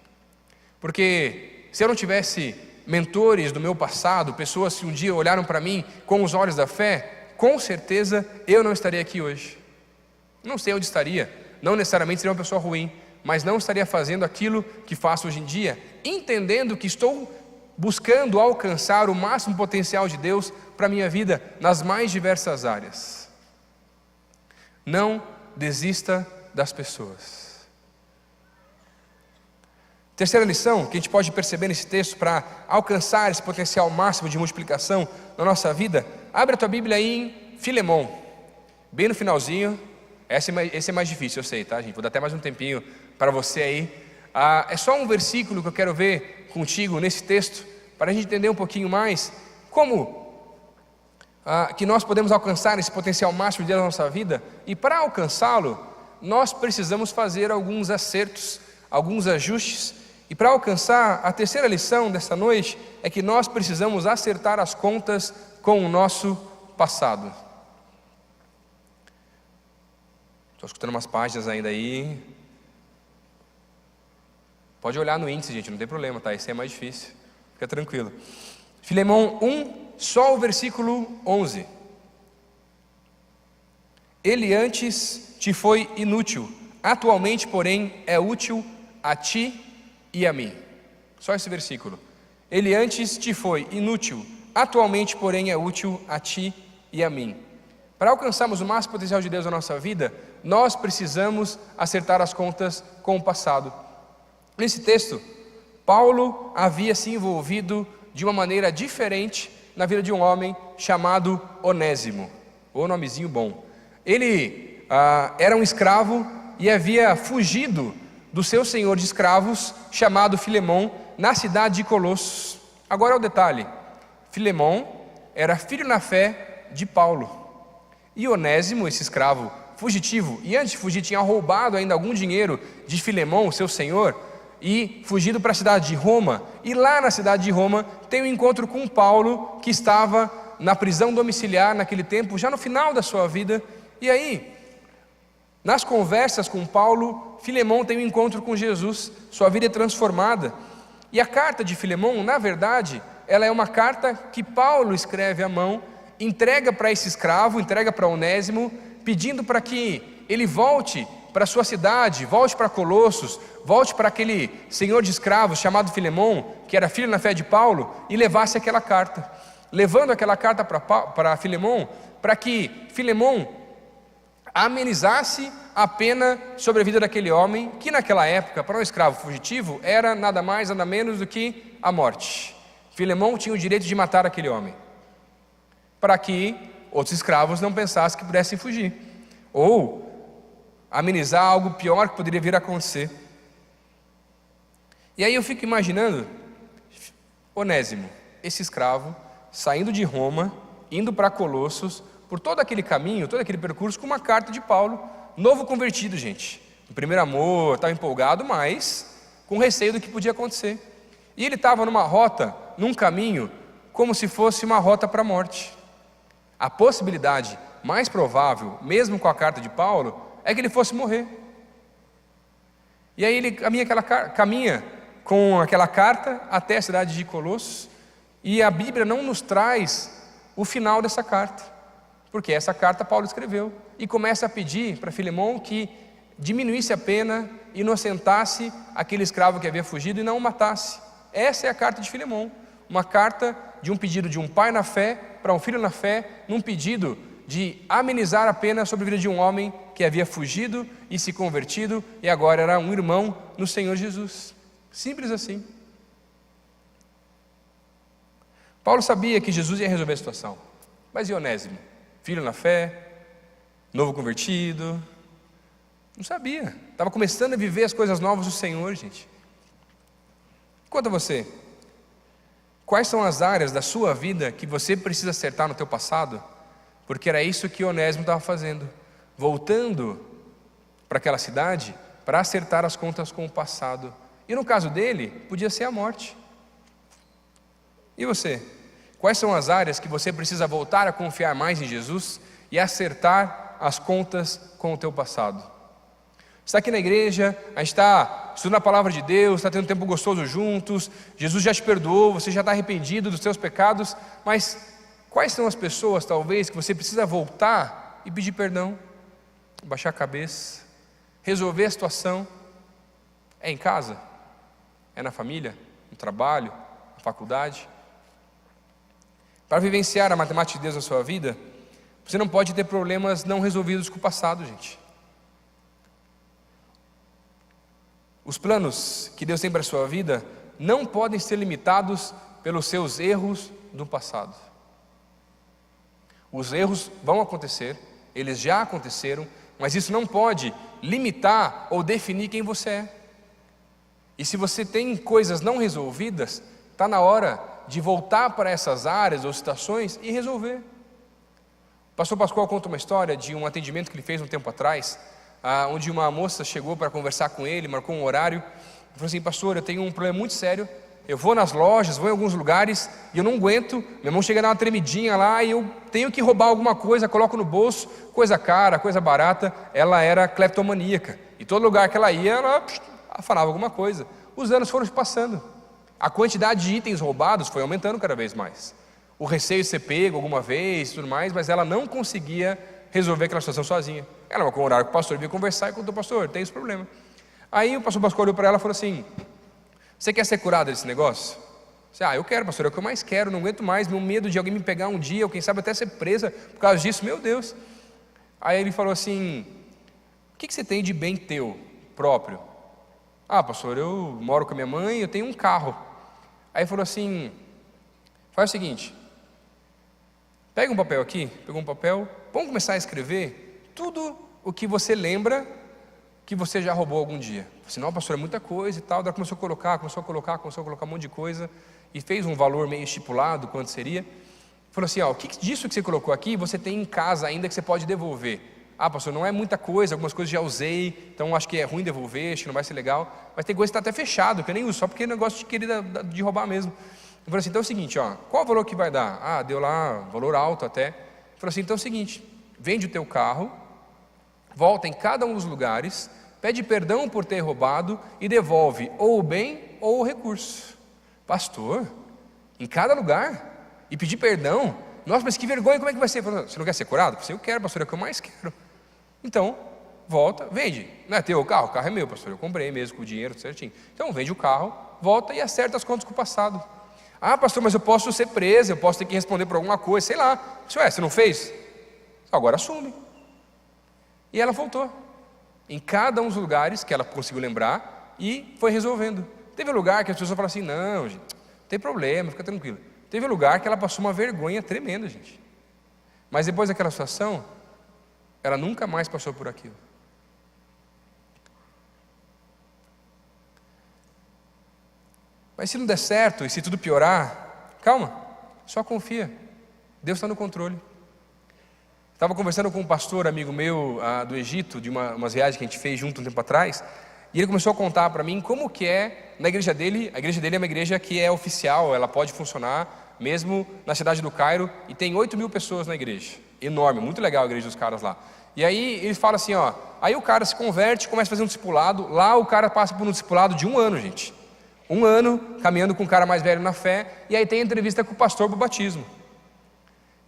Porque se eu não tivesse mentores do meu passado, pessoas que um dia olharam para mim com os olhos da fé, com certeza eu não estaria aqui hoje. Não sei onde estaria, não necessariamente seria uma pessoa ruim, mas não estaria fazendo aquilo que faço hoje em dia, entendendo que estou buscando alcançar o máximo potencial de Deus para a minha vida nas mais diversas áreas. Não desista das pessoas. Terceira lição que a gente pode perceber nesse texto para alcançar esse potencial máximo de multiplicação na nossa vida, abre a tua Bíblia aí em Filemon, bem no finalzinho. Esse é mais difícil, eu sei, tá, gente? Vou dar até mais um tempinho para você aí. É só um versículo que eu quero ver contigo nesse texto, para a gente entender um pouquinho mais como que nós podemos alcançar esse potencial máximo de Deus na nossa vida. E para alcançá-lo, nós precisamos fazer alguns acertos, alguns ajustes. E para alcançar, a terceira lição dessa noite é que nós precisamos acertar as contas com o nosso passado. Estou escutando umas páginas ainda aí. Pode olhar no índice, gente, não tem problema, tá? Esse é mais difícil. Fica tranquilo. Filemão 1, só o versículo 11. Ele antes te foi inútil, atualmente, porém, é útil a ti e a mim. Só esse versículo. Ele antes te foi inútil, atualmente, porém, é útil a ti e a mim. Para alcançarmos o máximo potencial de Deus na nossa vida, nós precisamos acertar as contas com o passado. Nesse texto, Paulo havia se envolvido de uma maneira diferente na vida de um homem chamado Onésimo, ou nomezinho bom. Ele era um escravo e havia fugido do seu senhor de escravos, chamado Filemão, na cidade de Colossos. Agora é o detalhe: Filemão era filho na fé de Paulo, e Onésimo, esse escravo fugitivo, e antes de fugir tinha roubado ainda algum dinheiro de Filemão, seu senhor, e fugido para a cidade de Roma. E lá na cidade de Roma tem um encontro com Paulo, que estava na prisão domiciliar naquele tempo, já no final da sua vida. E aí, nas conversas com Paulo, Filemão tem um encontro com Jesus, sua vida é transformada. E a carta de Filemão, na verdade, ela é uma carta que Paulo escreve à mão, entrega para esse escravo, entrega para Onésimo, pedindo para que ele volte para a sua cidade, volte para Colossos, volte para aquele senhor de escravos chamado Filemão, que era filho na fé de Paulo, e levasse aquela carta. Levando aquela carta para Filemão, para que Filemão amenizasse a pena sobre a vida daquele homem, que naquela época, para um escravo fugitivo, era nada mais, nada menos do que a morte. Filemão tinha o direito de matar aquele homem, para que outros escravos não pensassem que pudessem fugir, ou amenizar algo pior que poderia vir a acontecer. E aí eu fico imaginando Onésimo, esse escravo, saindo de Roma, indo para Colossos, por todo aquele caminho, todo aquele percurso, com uma carta de Paulo, novo convertido, gente. No primeiro amor, estava empolgado, mas com receio do que podia acontecer. E ele estava numa rota, num caminho, como se fosse uma rota para a morte. A possibilidade mais provável, mesmo com a carta de Paulo, é que ele fosse morrer. E aí ele caminha com aquela carta até a cidade de Colossos, e a Bíblia não nos traz o final dessa carta, porque essa carta Paulo escreveu, e começa a pedir para Filemão que diminuísse a pena, inocentasse aquele escravo que havia fugido e não o matasse. Essa é a carta de Filemão, uma carta de um pedido de um pai na fé para um filho na fé, num pedido de amenizar a pena sobre a vida de um homem que havia fugido e se convertido, e agora era um irmão no Senhor Jesus. Simples assim. Paulo sabia que Jesus ia resolver a situação, mas e Onésimo? Filho na fé, novo convertido, não sabia, estava começando a viver as coisas novas do Senhor, gente. Quanto a você, quais são as áreas da sua vida que você precisa acertar no teu passado? Porque era isso que Onésimo estava fazendo, voltando para aquela cidade para acertar as contas com o passado. E no caso dele, podia ser a morte. E você? Quais são as áreas que você precisa voltar a confiar mais em Jesus e acertar as contas com o teu passado? Você está aqui na igreja, a gente está estudando a palavra de Deus, está tendo um tempo gostoso juntos, Jesus já te perdoou, você já está arrependido dos seus pecados, mas quais são as pessoas, talvez, que você precisa voltar e pedir perdão, baixar a cabeça, resolver a situação? É em casa? É na família? No trabalho? Na faculdade? Para vivenciar a matemática de Deus na sua vida, você não pode ter problemas não resolvidos com o passado, gente. Os planos que Deus tem para a sua vida não podem ser limitados pelos seus erros do passado. Os erros vão acontecer, eles já aconteceram, mas isso não pode limitar ou definir quem você é. E se você tem coisas não resolvidas, está na hora de voltar para essas áreas ou situações e resolver. O pastor Pascoal conta uma história de um atendimento que ele fez um tempo atrás, onde uma moça chegou para conversar com ele, marcou um horário, e falou assim: pastor, eu tenho um problema muito sério, Eu vou nas lojas, vou em alguns lugares e eu não aguento, meu irmão chega a dar uma tremidinha lá e eu tenho que roubar alguma coisa, coloco no bolso, coisa cara, coisa barata. Ela era cleptomaníaca e todo lugar que ela ia, ela afanava alguma coisa. Os anos foram se passando, a quantidade de itens roubados foi aumentando cada vez mais. O receio de ser pego alguma vez e tudo mais, mas ela não conseguia resolver aquela situação sozinha. Ela marcou um horário com o pastor, veio conversar e contou: pastor, tem esse problema. Aí o pastor Pascoal olhou para ela e falou assim: você quer ser curado desse negócio? Eu quero, pastor, é o que eu mais quero, não aguento mais, meu medo de alguém me pegar um dia, ou quem sabe até ser presa por causa disso, meu Deus. Aí ele falou assim: o que você tem de bem teu, próprio? Pastor, eu moro com a minha mãe, eu tenho um carro. Aí ele falou assim: faz o seguinte, pega um papel aqui, pegou um papel, vamos começar a escrever tudo o que você lembra que você já roubou algum dia. Assim, não, pastor, é muita coisa e tal. Daí começou a colocar um monte de coisa e fez um valor meio estipulado, quanto seria. Falou assim: o que disso que você colocou aqui você tem em casa ainda que você pode devolver? Pastor, não é muita coisa, algumas coisas já usei, então acho que é ruim devolver, acho que não vai ser legal, mas tem coisa que está até fechado, que eu nem uso, só porque é negócio de querer de roubar mesmo. Ele falou assim: então é o seguinte, qual o valor que vai dar? Deu lá, valor alto até. Ele falou assim: então é o seguinte, vende o teu carro, volta em cada um dos lugares, pede perdão por ter roubado e devolve ou o bem ou o recurso. Pastor, em cada lugar? E pedir perdão? Nossa, mas que vergonha, como é que vai ser? Você não quer ser curado? Eu quero, pastor, é o que eu mais quero. Então, volta, vende. Não é teu o carro é meu, pastor, eu comprei mesmo com o dinheiro certinho. Então vende o carro, volta e acerta as contas com o passado. Pastor, mas eu posso ser preso, eu posso ter que responder por alguma coisa, sei lá. Você não fez? Agora assume. E ela voltou em cada um dos lugares que ela conseguiu lembrar e foi resolvendo. Teve lugar que as pessoas falaram assim: não, gente, não tem problema, fica tranquilo. Teve lugar que ela passou uma vergonha tremenda, gente. Mas depois daquela situação, ela nunca mais passou por aquilo. Mas se não der certo e se tudo piorar, calma, só confia. Deus está no controle. Estava conversando com um pastor amigo meu do Egito, de umas viagens que a gente fez junto um tempo atrás, e ele começou a contar para mim como que é na igreja dele. A igreja dele é uma igreja que é oficial, ela pode funcionar mesmo na cidade do Cairo, e tem 8.000 pessoas na igreja, enorme, muito legal a igreja dos caras lá. E aí ele fala assim, aí o cara se converte, começa a fazer um discipulado, lá o cara passa por um discipulado de 1 ano, gente, 1 ano caminhando com um cara mais velho na fé, e aí tem entrevista com o pastor para o batismo.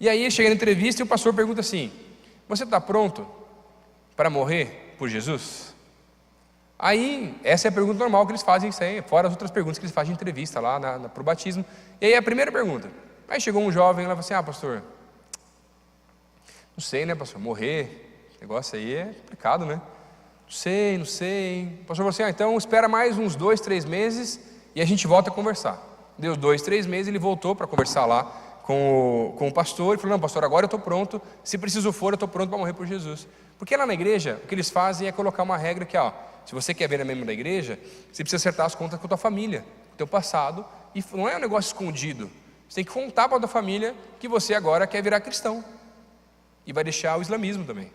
E aí chega na entrevista e o pastor pergunta assim: você está pronto para morrer por Jesus? Aí, essa é a pergunta normal que eles fazem, fora as outras perguntas que eles fazem de entrevista lá para o batismo. E aí a primeira pergunta, aí chegou um jovem lá e falou assim: pastor, não sei, né, pastor, morrer, negócio aí é complicado, né? Não sei. O pastor falou assim: então espera mais uns 2, 3 meses e a gente volta a conversar. Deu 2, 3 meses, ele voltou para conversar lá com o pastor, e falou: não, pastor, agora eu estou pronto, se preciso for, eu estou pronto para morrer por Jesus. Porque lá na igreja, o que eles fazem é colocar uma regra que, se você quer ver membro da igreja, você precisa acertar as contas com a tua família, com o teu passado, e não é um negócio escondido, você tem que contar para a tua família que você agora quer virar cristão, e vai deixar o islamismo também.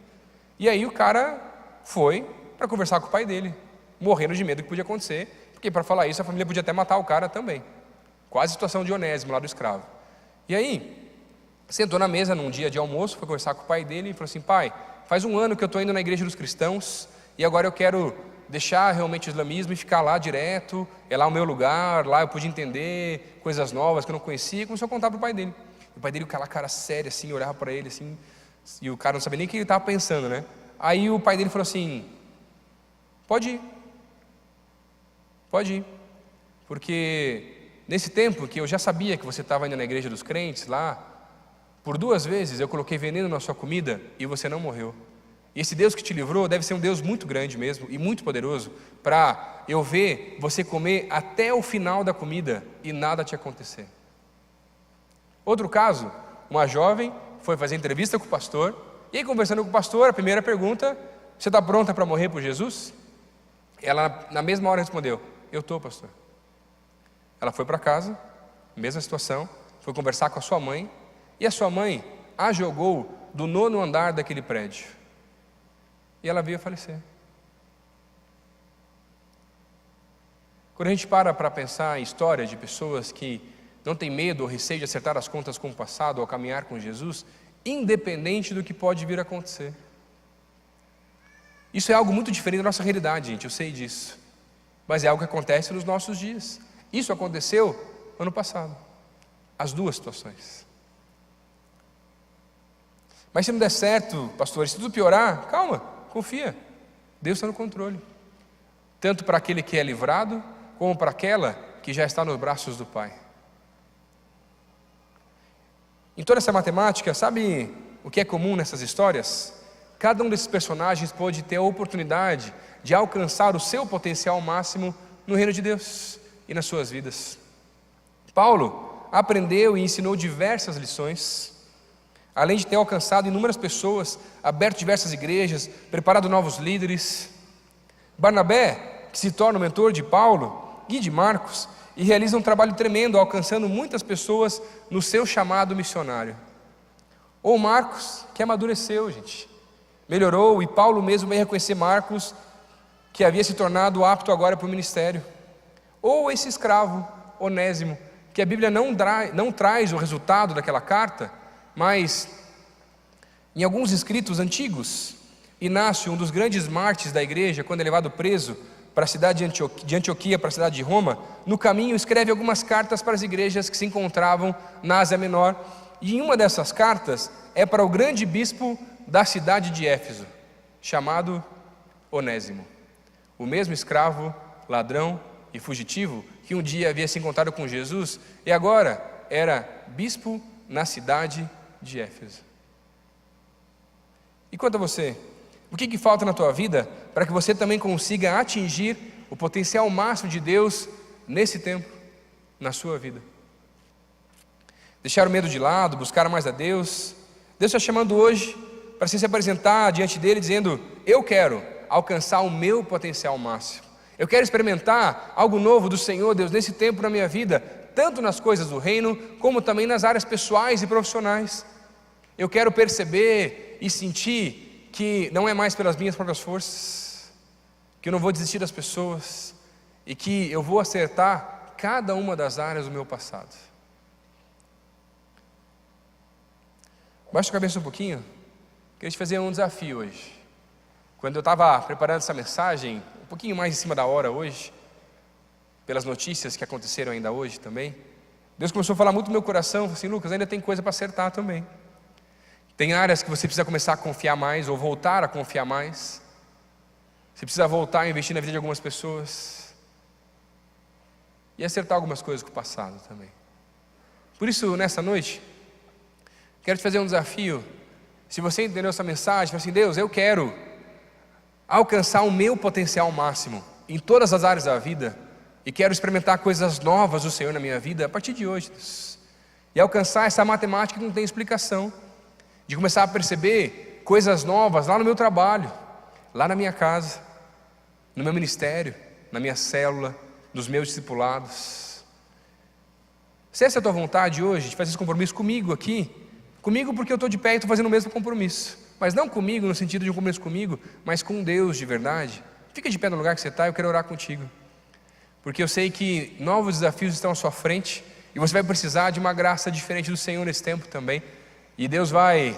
E aí o cara foi para conversar com o pai dele, morrendo de medo do que podia acontecer, porque para falar isso a família podia até matar o cara também, quase a situação de Onésimo lá do escravo. E aí, sentou na mesa num dia de almoço, foi conversar com o pai dele e falou assim: pai, faz 1 ano que eu estou indo na igreja dos cristãos e agora eu quero deixar realmente o islamismo e ficar lá direto, é lá o meu lugar, lá eu pude entender coisas novas que eu não conhecia. E começou a contar para o pai dele. O pai dele, aquela cara séria assim, olhava para ele assim, e o cara não sabia nem o que ele estava pensando, né? Aí o pai dele falou assim: pode ir, porque nesse tempo que eu já sabia que você estava indo na igreja dos crentes lá, por 2 vezes eu coloquei veneno na sua comida e você não morreu. E esse Deus que te livrou deve ser um Deus muito grande mesmo e muito poderoso, para eu ver você comer até o final da comida e nada te acontecer. Outro caso, uma jovem foi fazer entrevista com o pastor, e aí conversando com o pastor, a primeira pergunta: você está pronta para morrer por Jesus? Ela na mesma hora respondeu: eu estou, pastor. Ela foi para casa, mesma situação, foi conversar com a sua mãe, e a sua mãe a jogou do 9º andar daquele prédio, e ela veio a falecer. Quando a gente para pensar em histórias de pessoas que não têm medo ou receio de acertar as contas com o passado ou caminhar com Jesus, independente do que pode vir a acontecer. Isso é algo muito diferente da nossa realidade, gente, eu sei disso. Mas é algo que acontece nos nossos dias. Isso aconteceu ano passado. As duas situações. Mas se não der certo, pastor, se tudo piorar, calma, confia. Deus está no controle. Tanto para aquele que é livrado, como para aquela que já está nos braços do Pai. Em toda essa matemática, sabe o que é comum nessas histórias? Cada um desses personagens pode ter a oportunidade de alcançar o seu potencial máximo no reino de Deus e nas suas vidas. Paulo aprendeu e ensinou diversas lições, além de ter alcançado inúmeras pessoas, aberto diversas igrejas, preparado novos líderes. Barnabé, que se torna o mentor de Paulo e de Marcos, e realiza um trabalho tremendo, alcançando muitas pessoas no seu chamado missionário. Ou Marcos, que amadureceu, gente, melhorou, e Paulo mesmo veio reconhecer Marcos, que havia se tornado apto agora para o ministério. Ou esse escravo, Onésimo, que a Bíblia não traz o resultado daquela carta, mas em alguns escritos antigos, Inácio, um dos grandes mártires da igreja, quando é levado preso para a cidade de Antioquia, para a cidade de Roma, no caminho escreve algumas cartas para as igrejas que se encontravam na Ásia Menor, e em uma dessas cartas é para o grande bispo da cidade de Éfeso, chamado Onésimo, o mesmo escravo, ladrão e fugitivo que um dia havia se encontrado com Jesus e agora era bispo na cidade de Éfeso. E quanto a você, o que falta na tua vida para que você também consiga atingir o potencial máximo de Deus nesse tempo, na sua vida? Deixar o medo de lado, buscar mais a Deus. Deus está chamando hoje para você se apresentar diante dele dizendo: eu quero alcançar o meu potencial máximo. Eu quero experimentar algo novo do Senhor, Deus, nesse tempo na minha vida, tanto nas coisas do reino, como também nas áreas pessoais e profissionais. Eu quero perceber e sentir que não é mais pelas minhas próprias forças, que eu não vou desistir das pessoas e que eu vou acertar cada uma das áreas do meu passado. Baixa a cabeça um pouquinho. Queria te fazer um desafio hoje. Quando eu estava preparando essa mensagem, um pouquinho mais em cima da hora hoje, pelas notícias que aconteceram ainda hoje também, Deus começou a falar muito no meu coração, assim: Lucas, ainda tem coisa para acertar também. Tem áreas que você precisa começar a confiar mais, ou voltar a confiar mais. Você precisa voltar a investir na vida de algumas pessoas e acertar algumas coisas com o passado também. Por isso, nessa noite, quero te fazer um desafio. Se você entendeu essa mensagem, fala assim: Deus, eu quero alcançar o meu potencial máximo em todas as áreas da vida e quero experimentar coisas novas do Senhor na minha vida a partir de hoje, Deus. E alcançar essa matemática que não tem explicação, de começar a perceber coisas novas lá no meu trabalho, lá na minha casa, no meu ministério, na minha célula, nos meus discipulados. Se essa é a tua vontade hoje, de fazer esse compromisso comigo aqui, comigo porque eu estou de pé e estou fazendo o mesmo compromisso, mas não comigo no sentido de um compromisso comigo, mas com Deus de verdade, fica de pé no lugar que você está, eu quero orar contigo, porque eu sei que novos desafios estão à sua frente, e você vai precisar de uma graça diferente do Senhor nesse tempo também, e Deus vai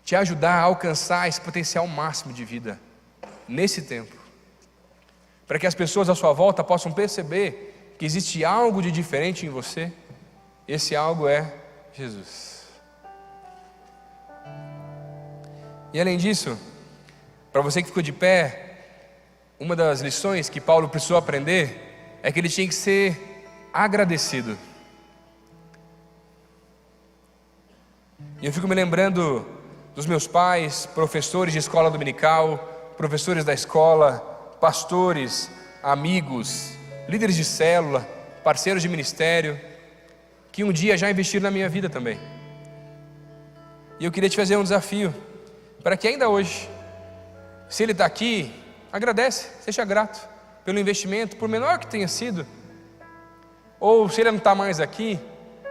te ajudar a alcançar esse potencial máximo de vida, nesse tempo, para que as pessoas à sua volta possam perceber que existe algo de diferente em você. Esse algo é Jesus. E além disso, para você que ficou de pé, uma das lições que Paulo precisou aprender é que ele tinha que ser agradecido. E eu fico me lembrando dos meus pais, professores de escola dominical, professores da escola, pastores, amigos, líderes de célula, parceiros de ministério, que um dia já investiram na minha vida também. E eu queria te fazer um desafio, para que ainda hoje, se ele está aqui, agradece, seja grato pelo investimento, por menor que tenha sido. Ou se ele não está mais aqui,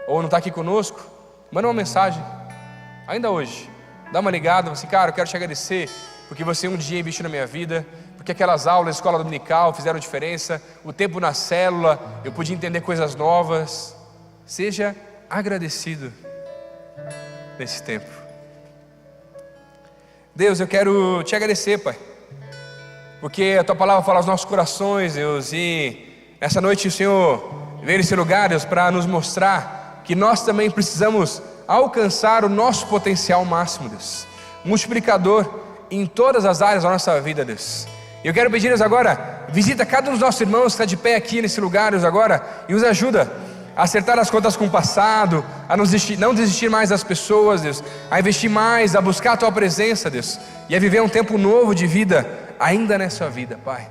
ou não está aqui conosco, manda uma mensagem, ainda hoje, dá uma ligada, fala assim: cara, eu quero te agradecer porque você um dia investiu na minha vida, porque aquelas aulas, escola dominical fizeram diferença, o tempo na célula, eu pude entender coisas novas. Seja agradecido nesse tempo. Deus, eu quero te agradecer, Pai, porque a Tua palavra fala aos nossos corações, Deus, e essa noite o Senhor veio nesse lugar, Deus, para nos mostrar que nós também precisamos alcançar o nosso potencial máximo, Deus, multiplicador em todas as áreas da nossa vida, Deus. E eu quero pedir, Deus, agora, visita cada um dos nossos irmãos que está de pé aqui nesse lugar, Deus, agora, e os ajuda a acertar as contas com o passado, a não desistir mais das pessoas, Deus, a investir mais, a buscar a Tua presença, Deus, e a viver um tempo novo de vida, ainda nessa vida, Pai.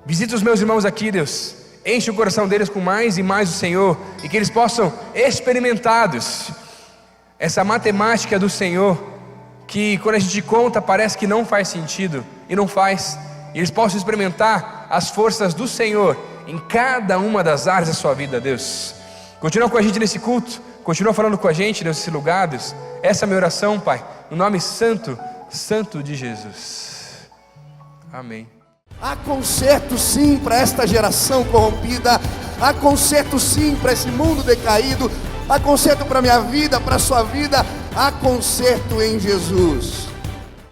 Visita os meus irmãos aqui, Deus, enche o coração deles com mais e mais o Senhor, e que eles possam experimentar, Deus, essa matemática do Senhor, que quando a gente conta parece que não faz sentido, e não faz, e eles possam experimentar as forças do Senhor em cada uma das áreas da sua vida, Deus. Continua com a gente nesse culto, continua falando com a gente nesse lugar, Deus. Essa é a minha oração, Pai, no nome santo, santo de Jesus. Amém. Há conserto sim para esta geração corrompida, há conserto sim para esse mundo decaído, há conserto para a minha vida, para a sua vida, há conserto em Jesus.